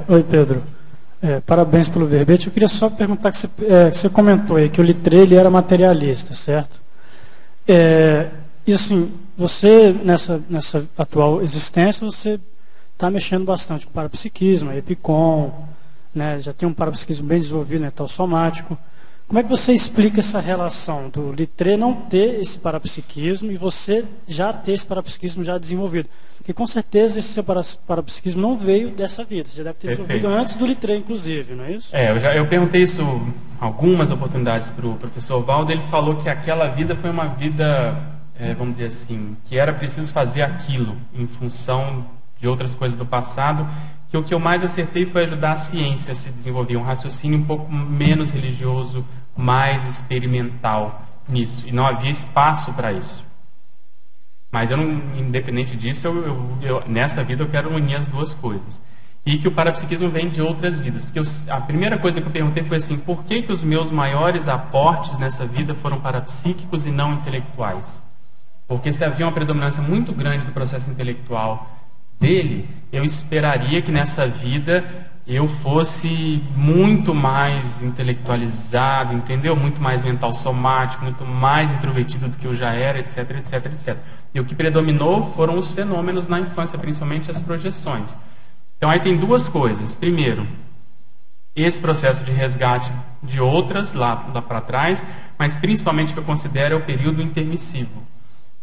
Oi, Pedro. Parabéns pelo verbete. Eu queria só perguntar que você comentou aí que o Littré ele era materialista, certo? E assim, você, nessa atual existência, você está mexendo bastante com parapsiquismo, EPICOM, né, já tem um parapsiquismo bem desenvolvido, mental somático. Como é que você explica essa relação do Littré não ter esse parapsiquismo e você já ter esse parapsiquismo já desenvolvido? Porque com certeza esse seu parapsiquismo não veio dessa vida, você já deve ter desenvolvido antes do Littré, inclusive, não é isso? Eu perguntei isso algumas oportunidades para o professor Valdo, ele falou que aquela vida foi uma vida, vamos dizer assim, que era preciso fazer aquilo em função de outras coisas do passado, que o que eu mais acertei foi ajudar a ciência a se desenvolver, um raciocínio um pouco menos religioso, mais experimental nisso, e não havia espaço para isso. Mas eu não, independente disso, nessa vida eu quero unir as duas coisas. E que o parapsiquismo vem de outras vidas. Porque a primeira coisa que eu perguntei foi assim, por que os meus maiores aportes nessa vida foram parapsíquicos e não intelectuais? Porque se havia uma predominância muito grande do processo intelectual dele, eu esperaria que nessa vida eu fosse muito mais intelectualizado, entendeu? Muito mais mental somático, muito mais introvertido do que eu já era, etc, etc, etc. E o que predominou foram os fenômenos na infância, principalmente as projeções. Então aí tem duas coisas. Primeiro, esse processo de resgate de outras lá para trás, mas principalmente o que eu considero é o período intermissivo.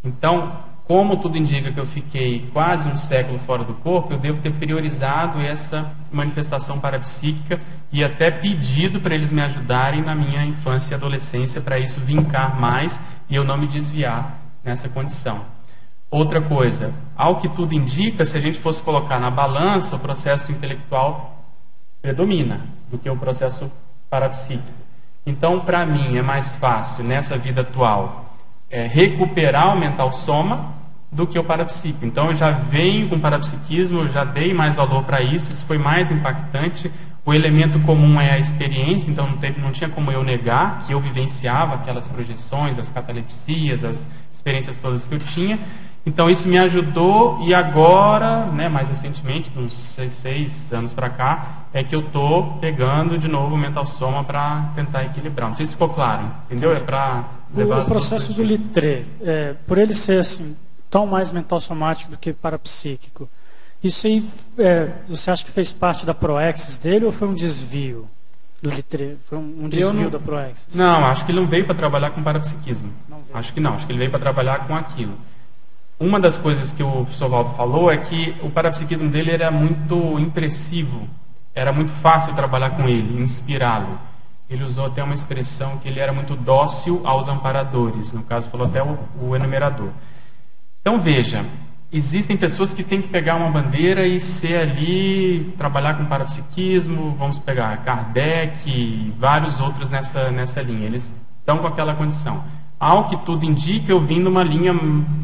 Então, como tudo indica que eu fiquei quase um século fora do corpo, eu devo ter priorizado essa manifestação parapsíquica e até pedido para eles me ajudarem na minha infância e adolescência para isso vincar mais e eu não me desviar nessa condição. Outra coisa, ao que tudo indica, se a gente fosse colocar na balança, o processo intelectual predomina do que o processo parapsíquico. Então, para mim, é mais fácil, nessa vida atual, recuperar o mental soma do que o parapsíquico. Então, eu já venho com parapsiquismo, eu já dei mais valor para isso, isso foi mais impactante. O elemento comum é a experiência, então não tinha como eu negar que eu vivenciava aquelas projeções, as catalepsias, as experiências todas que eu tinha. Então isso me ajudou e agora, mais recentemente, de uns 6 anos para cá, é que eu estou pegando de novo o mental soma para tentar equilibrar. Não sei se ficou claro, entendeu? É para levar o processo do Littré, por ele ser assim, tão mais mental somático do que parapsíquico, isso aí, você acha que fez parte da proexis dele ou foi um desvio do Littré? Foi um desvio da proexis? Não, acho que ele não veio para trabalhar com parapsiquismo. Acho que ele veio para trabalhar com aquilo. Uma das coisas que o professor Valdo falou é que o parapsiquismo dele era muito impressivo, era muito fácil trabalhar com ele, inspirá-lo. Ele usou até uma expressão que ele era muito dócil aos amparadores, no caso falou até o enumerador. Então veja, existem pessoas que têm que pegar uma bandeira e ser ali, trabalhar com parapsiquismo, vamos pegar Kardec e vários outros nessa linha, eles estão com aquela condição. Ao que tudo indica, eu vim numa linha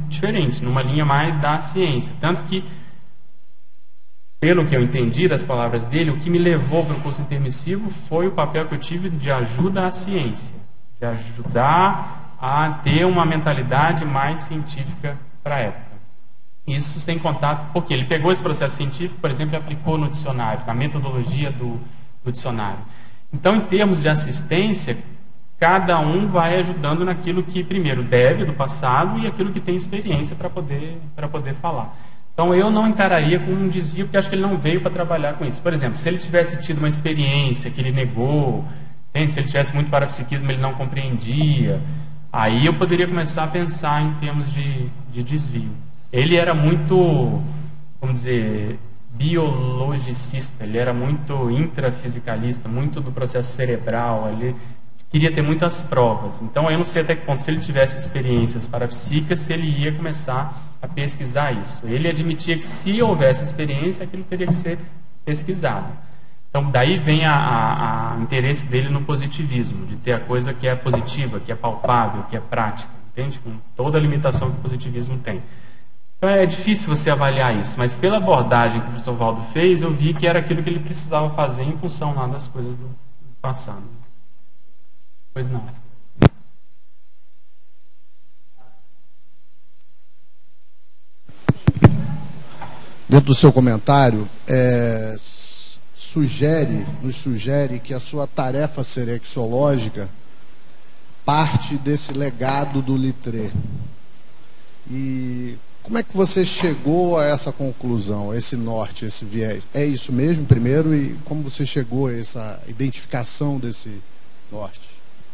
diferente, numa linha mais da ciência. Tanto que, pelo que eu entendi das palavras dele, o que me levou para o curso intermissivo foi o papel que eu tive de ajuda à ciência, de ajudar a ter uma mentalidade mais científica para a época. Isso sem contar, porque ele pegou esse processo científico, por exemplo, e aplicou no dicionário, na metodologia do dicionário. Então, em termos de assistência, cada um vai ajudando naquilo que primeiro deve do passado e aquilo que tem experiência para poder falar. Então eu não encararia com um desvio, porque acho que ele não veio para trabalhar com isso. Por exemplo, se ele tivesse tido uma experiência que ele negou, se ele tivesse muito parapsiquismo, ele não compreendia, aí eu poderia começar a pensar em termos de desvio. Ele era muito, vamos dizer, biologicista, ele era muito intrafisicalista, muito do processo cerebral, ele queria ter muitas provas. Então, eu não sei até que ponto, se ele tivesse experiências parapsíquicas, se ele ia começar a pesquisar isso. Ele admitia que se houvesse experiência, aquilo teria que ser pesquisado. Então, daí vem o interesse dele no positivismo, de ter a coisa que é positiva, que é palpável, que é prática, entende? Com toda a limitação que o positivismo tem. Então, é difícil você avaliar isso, mas pela abordagem que o professor Valdo fez, eu vi que era aquilo que ele precisava fazer em função lá das coisas do passado. Pois não. Dentro do seu comentário, nos sugere que a sua tarefa serexológica parte desse legado do Littré. E como é que você chegou a essa conclusão, a esse norte, esse viés? É isso mesmo, primeiro, e como você chegou a essa identificação desse norte?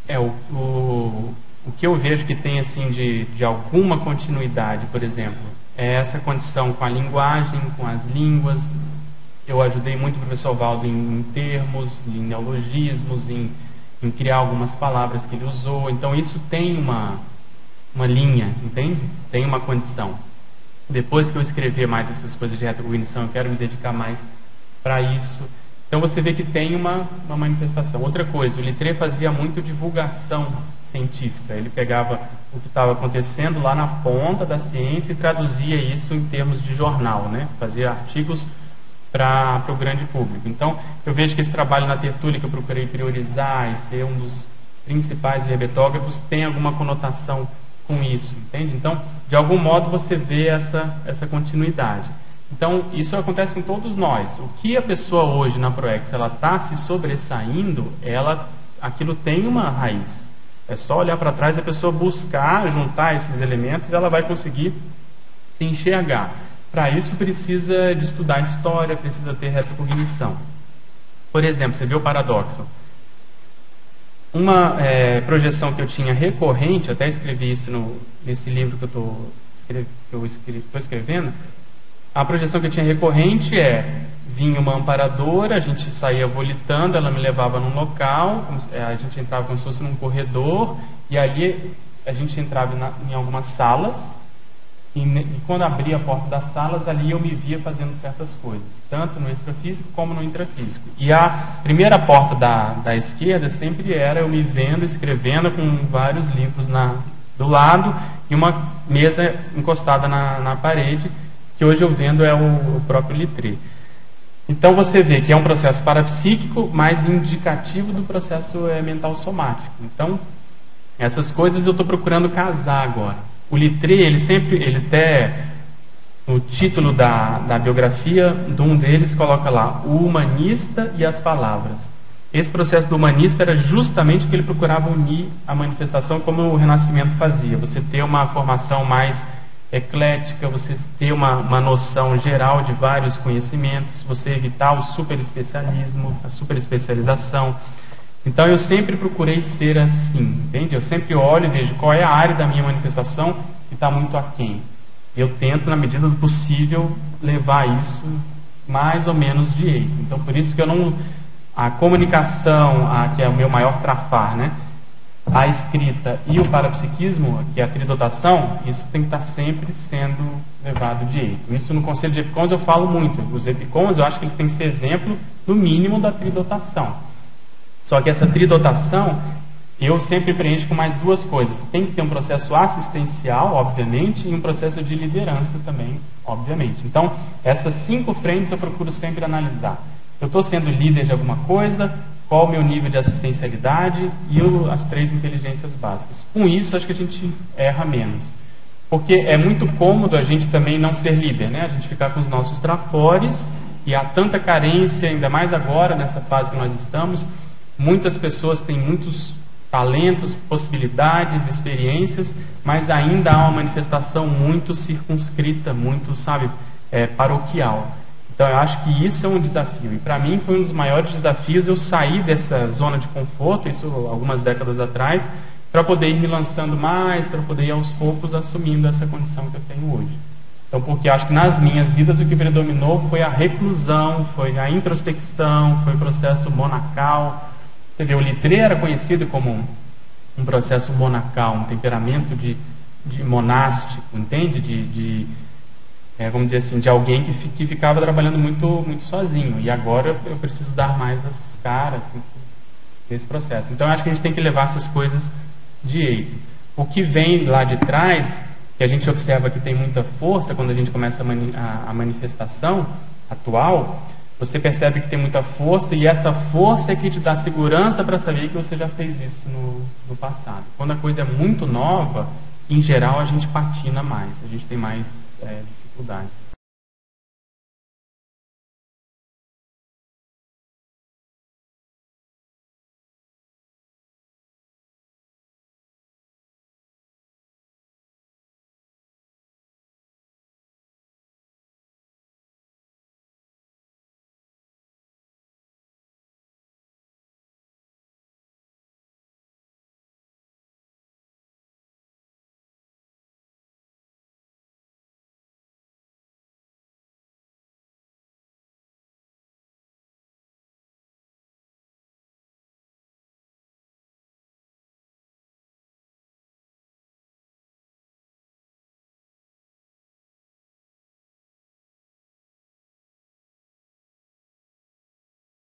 O que eu vejo que tem assim de alguma continuidade, por exemplo, é essa condição com a linguagem, com as línguas. Eu ajudei muito o professor Valdo em termos, em neologismos, em criar algumas palavras que ele usou. Então isso tem uma linha, entende? Tem uma condição. Depois que eu escrever mais essas coisas de retrocognição, eu quero me dedicar mais para isso. Então você vê que tem uma manifestação. Outra coisa, o Littré fazia muito divulgação científica. Ele pegava o que estava acontecendo lá na ponta da ciência e traduzia isso em termos de jornal, né? Fazia artigos para o grande público. Então, eu vejo que esse trabalho na tertúlia que eu procurei priorizar e ser um dos principais verbetógrafos tem alguma conotação com isso, entende? Então, de algum modo, você vê essa continuidade. Então, isso acontece com todos nós. O que a pessoa hoje na Proex, ela está se sobressaindo, aquilo tem uma raiz. É só olhar para trás e a pessoa buscar, juntar esses elementos, ela vai conseguir se enxergar. Para isso precisa de estudar história, precisa ter retrocognição. Por exemplo, você vê o paradoxo. Uma projeção que eu tinha recorrente, até escrevi isso nesse livro que eu estou escrevendo, a projeção que eu tinha recorrente vinha uma amparadora, a gente saía volitando, ela me levava num local, a gente entrava como se fosse num corredor, e ali a gente entrava em algumas salas, e quando abria a porta das salas, ali eu me via fazendo certas coisas, tanto no extrafísico como no intrafísico. E a primeira porta da esquerda sempre era eu me vendo, escrevendo com vários livros do lado, e uma mesa encostada na parede, que hoje eu vendo é o próprio Littré. Então você vê que é um processo parapsíquico, mas indicativo do processo mental somático. Então, essas coisas eu estou procurando casar agora. O Littré, ele até, no título da biografia, de um deles, coloca lá, o humanista e as palavras. Esse processo do humanista era justamente o que ele procurava unir a manifestação como o Renascimento fazia. Você ter uma formação mais eclética, você ter uma noção geral de vários conhecimentos, você evitar o superespecialismo, a superespecialização. Então eu sempre procurei ser assim, entende? Eu sempre olho e vejo qual é a área da minha manifestação que está muito aquém. Eu tento, na medida do possível, levar isso mais ou menos direito. Então por isso que eu não... A comunicação, que é o meu maior trafar, né? A escrita e o parapsiquismo, que é a tridotação, isso tem que estar sempre sendo levado direito. Isso no Conselho de Epicons eu falo muito. Os Epicons eu acho que eles têm que ser exemplo, no mínimo, da tridotação. Só que essa tridotação, eu sempre preencho com mais duas coisas. Tem que ter um processo assistencial, obviamente, e um processo de liderança também, obviamente. Então, essas 5 frentes eu procuro sempre analisar. Eu estou sendo líder de alguma coisa, qual o meu nível de assistencialidade e as 3 inteligências básicas. Com isso, acho que a gente erra menos. Porque é muito cômodo a gente também não ser líder, né? A gente ficar com os nossos trafores, e há tanta carência, ainda mais agora, nessa fase que nós estamos. Muitas pessoas têm muitos talentos, possibilidades, experiências, mas ainda há uma manifestação muito circunscrita, muito, paroquial. Então eu acho que isso é um desafio. E para mim foi um dos maiores desafios eu sair dessa zona de conforto, isso algumas décadas atrás, para poder ir me lançando mais, para poder ir aos poucos assumindo essa condição que eu tenho hoje. Então, porque acho que nas minhas vidas o que predominou foi a reclusão, foi a introspecção, foi o processo monacal. Você vê, o Littré era conhecido como um processo monacal, um temperamento de monástico, entende? Vamos dizer assim, de alguém que ficava trabalhando muito, muito sozinho. E agora eu preciso dar mais as caras nesse processo. Então, eu acho que a gente tem que levar essas coisas direito. O que vem lá de trás, que a gente observa que tem muita força quando a gente começa a manifestação atual, você percebe que tem muita força, e essa força é que te dá segurança para saber que você já fez isso no passado. Quando a coisa é muito nova, em geral a gente patina mais, a gente tem mais dificuldade.